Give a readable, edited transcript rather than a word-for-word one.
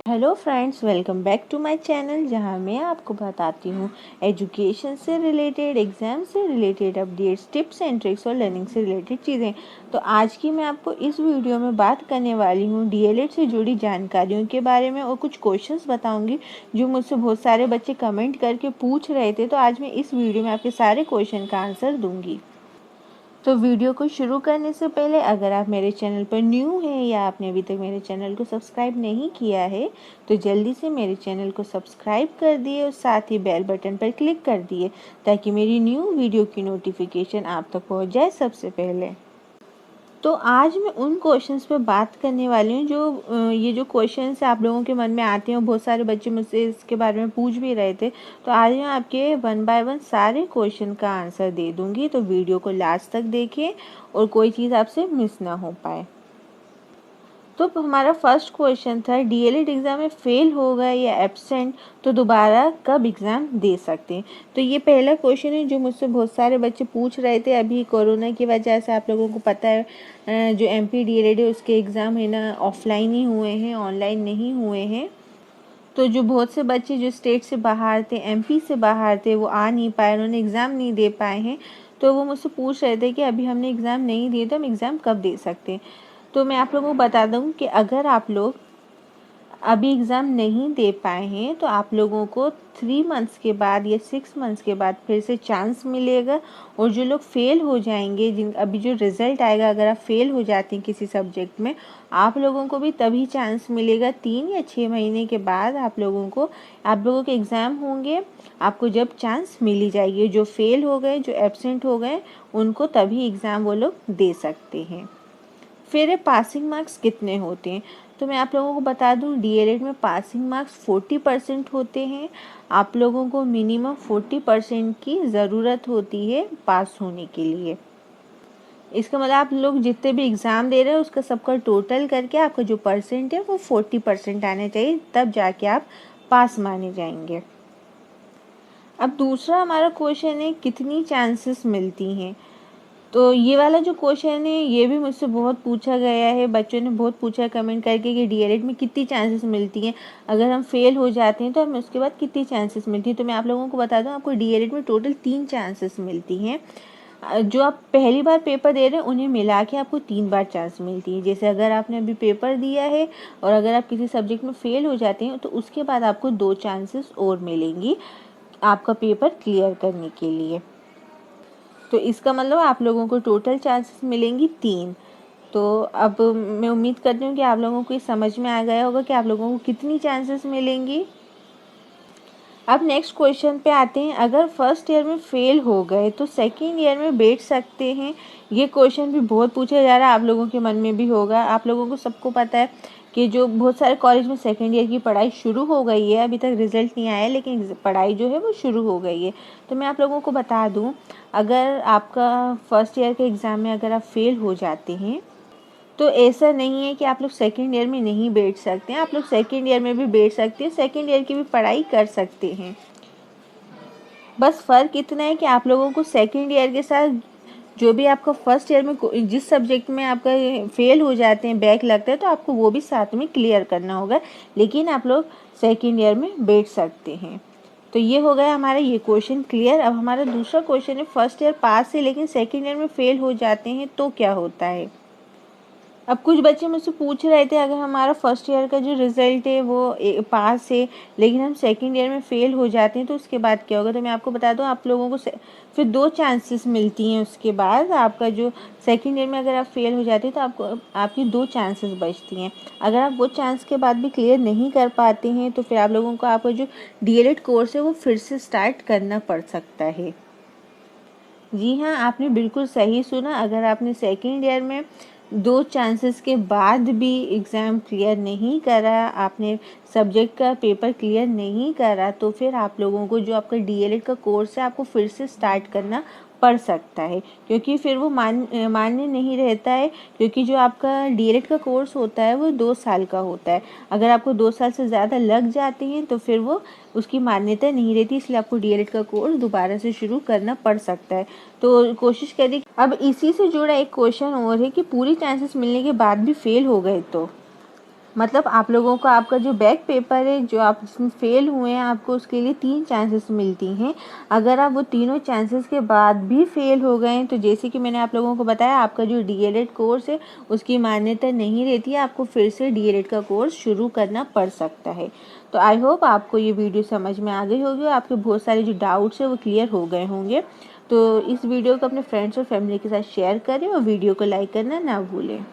Hello friends, welcome back to my channel जहां मैं आपको बताती हूं एजुकेशन से रिलेटेड, एग्ज़ाम से related updates, tips and tricks और लर्निंग से रिलेटेड चीज़ें। तो आज की मैं आपको इस वीडियो में बात करने वाली हूं डीएलएड से जुड़ी जानकारियों के बारे में और कुछ क्वेश्चंस बताऊंगी जो मुझसे बहुत सारे बच्चे कमेंट करके पूछ रहे थे। तो आज मैं इस वीडियो में आपके सारे क्वेश्चन का आंसर दूँगी। तो वीडियो को शुरू करने से पहले अगर आप मेरे चैनल पर न्यू हैं या आपने अभी तक मेरे चैनल को सब्सक्राइब नहीं किया है तो जल्दी से मेरे चैनल को सब्सक्राइब कर दिए और साथ ही बेल बटन पर क्लिक कर दिए ताकि मेरी न्यू वीडियो की नोटिफिकेशन आप तक पहुंच जाए सबसे पहले। तो आज मैं उन क्वेश्चंस पे बात करने वाली हूँ जो ये जो क्वेश्चंस आप लोगों के मन में आते हैं और बहुत सारे बच्चे मुझसे इसके बारे में पूछ भी रहे थे। तो आज मैं आपके वन बाय वन सारे क्वेश्चन का आंसर दे दूँगी, तो वीडियो को लास्ट तक देखें और कोई चीज़ आपसे मिस ना हो पाए। तो हमारा फर्स्ट क्वेश्चन था डीएलएड एग्ज़ाम में फेल हो गए या एब्सेंट तो दोबारा कब एग्ज़ाम दे सकते हैं। तो ये पहला क्वेश्चन है जो मुझसे बहुत सारे बच्चे पूछ रहे थे। अभी कोरोना की वजह से आप लोगों को पता है जो एमपी डीएलएड है उसके एग्ज़ाम है ना ऑफलाइन ही हुए हैं, ऑनलाइन नहीं हुए हैं। तो जो बहुत से बच्चे जो स्टेट से बाहर थे, एमपी से बाहर थे, वो आ नहीं पाए, उन्होंने एग्ज़ाम नहीं दे पाए हैं। तो वो मुझसे पूछ रहे थे कि अभी हमने एग्ज़ाम नहीं दिए तो हम एग्ज़ाम कब दे सकते हैं। तो मैं आप लोगों को बता दूं कि अगर आप लोग अभी एग्ज़ाम नहीं दे पाए हैं तो आप लोगों को 3 मंथ्स के बाद या 6 मंथ्स के बाद फिर से चांस मिलेगा। और जो लोग फेल हो जाएंगे, जिन अभी जो रिज़ल्ट आएगा, अगर आप फेल हो जाते हैं किसी सब्जेक्ट में, आप लोगों को भी तभी चांस मिलेगा 3 या 6 महीने के बाद आप लोगों के एग्ज़ाम होंगे। आपको जब चांस मिली जाएगी, जो फेल हो गए, जो एब्सेंट हो गए, उनको तभी एग्ज़ाम वो लोग दे सकते हैं। फिर पासिंग मार्क्स कितने होते हैं, तो मैं आप लोगों को बता दूं डीएलएड में पासिंग मार्क्स 40% होते हैं। आप लोगों को मिनिमम 40% की ज़रूरत होती है पास होने के लिए। इसका मतलब आप लोग जितने भी एग्ज़ाम दे रहे हैं उसका सबका टोटल करके आपका जो परसेंट है वो 40% आना चाहिए, तब जाके आप पास माने जाएंगे। अब दूसरा हमारा क्वेश्चन है कितनी चांसेस मिलती हैं। तो ये वाला जो क्वेश्चन है ये भी मुझसे बहुत पूछा गया है, बच्चों ने बहुत पूछा है कमेंट करके कि डीएलएड में कितनी चांसेस मिलती हैं, अगर हम फेल हो जाते हैं तो हमें उसके बाद कितनी चांसेस मिलती हैं। तो मैं आप लोगों को बता दूं आपको डीएलएड में टोटल 3 चांसेस मिलती हैं। जो आप पहली बार पेपर दे रहे हैं उन्हें मिला के आपको 3 बार चांस मिलती है। जैसे अगर आपने अभी पेपर दिया है और अगर आप किसी सब्जेक्ट में फेल हो जाते हैं तो उसके बाद आपको 2 चांसेस और मिलेंगी आपका पेपर क्लियर करने के लिए। तो इसका मतलब आप लोगों को टोटल चांसेस मिलेंगी 3। तो अब मैं उम्मीद करती हूँ कि आप लोगों को ये समझ में आ गया होगा कि आप लोगों को कितनी चांसेस मिलेंगी। अब नेक्स्ट क्वेश्चन पे आते हैं, अगर फर्स्ट ईयर में फेल हो गए तो सेकेंड ईयर में बैठ सकते हैं। ये क्वेश्चन भी बहुत पूछा जा रहा है, आप लोगों के मन में भी होगा। आप लोगों को सबको पता है कि जो बहुत सारे कॉलेज में सेकेंड ईयर की पढ़ाई शुरू हो गई है, अभी तक रिजल्ट नहीं आया लेकिन पढ़ाई जो है वो शुरू हो गई है। तो मैं आप लोगों को बता दूं, अगर आपका फर्स्ट ईयर के एग्ज़ाम में अगर आप फेल हो जाते हैं तो ऐसा नहीं है कि आप लोग सेकेंड ईयर में नहीं बैठ सकते हैं, आप लोग सेकेंड ईयर में भी बैठ सकते हैं, सेकेंड ईयर की भी पढ़ाई कर सकते हैं। बस फ़र्क इतना है कि आप लोगों को सेकेंड ईयर के साथ जो भी आपका फर्स्ट ईयर में जिस सब्जेक्ट में आपका फेल हो जाते हैं, बैक लगता है, तो आपको वो भी साथ में क्लियर करना होगा, लेकिन आप लोग सेकेंड ईयर में बैठ सकते हैं। तो ये हो गया हमारा ये क्वेश्चन क्लियर। अब हमारा दूसरा क्वेश्चन है, फर्स्ट ईयर पास है लेकिन सेकेंड ईयर में फेल हो जाते हैं तो क्या होता है। अब कुछ बच्चे मुझसे पूछ रहे थे, अगर हमारा फर्स्ट ईयर का जो रिज़ल्ट है वो पास है लेकिन हम सेकंड ईयर में फ़ेल हो जाते हैं तो उसके बाद क्या होगा। तो मैं आपको बता दूं, आप लोगों को फिर 2 चांसेस मिलती हैं। उसके बाद आपका जो सेकंड ईयर में अगर आप फेल हो जाते हैं तो आपको आपकी 2 चांसेस बचती हैं। अगर आप वो चांस के बाद भी क्लियर नहीं कर पाते हैं तो फिर आप लोगों को आपका जो डीएलएड कोर्स है वो फिर से स्टार्ट करना पड़ सकता है। जी हाँ, आपने बिल्कुल सही सुना। अगर आपने सेकेंड ईयर में 2 चांसेस के बाद भी एग्ज़ाम क्लियर नहीं करा, आपने सब्जेक्ट का पेपर क्लियर नहीं करा, तो फिर आप लोगों को जो आपका डीएलएड का कोर्स है आपको फिर से स्टार्ट करना पड़ सकता है, क्योंकि फिर वो मान्य नहीं रहता है। क्योंकि जो आपका डीएलएड का कोर्स होता है वो 2 साल का होता है। अगर आपको 2 साल से ज़्यादा लग जाते हैं तो फिर वो उसकी मान्यता नहीं रहती, इसलिए आपको डीएलएड का कोर्स दोबारा से शुरू करना पड़ सकता है। तो कोशिश करिए। अब इसी से जुड़ा एक क्वेश्चन और है कि पूरी चांसेस मिलने के बाद भी फेल हो गए तो मतलब आप लोगों को आपका जो बैक पेपर है जो आप जिसमें फेल हुए हैं आपको उसके लिए 3 चांसेस मिलती हैं। अगर आप वो तीनों चांसेस के बाद भी फेल हो गए तो जैसे कि मैंने आप लोगों को बताया आपका जो डीएलएड कोर्स है उसकी मान्यता नहीं रहती है, आपको फिर से डीएलएड का कोर्स शुरू करना पड़ सकता है। तो आई होप आपको ये वीडियो समझ में आ गई होगी, आपके बहुत सारे जो डाउट्स है वो क्लियर हो गए होंगे। तो इस वीडियो को अपने फ्रेंड्स और फैमिली के साथ शेयर करें और वीडियो को लाइक करना ना भूलें।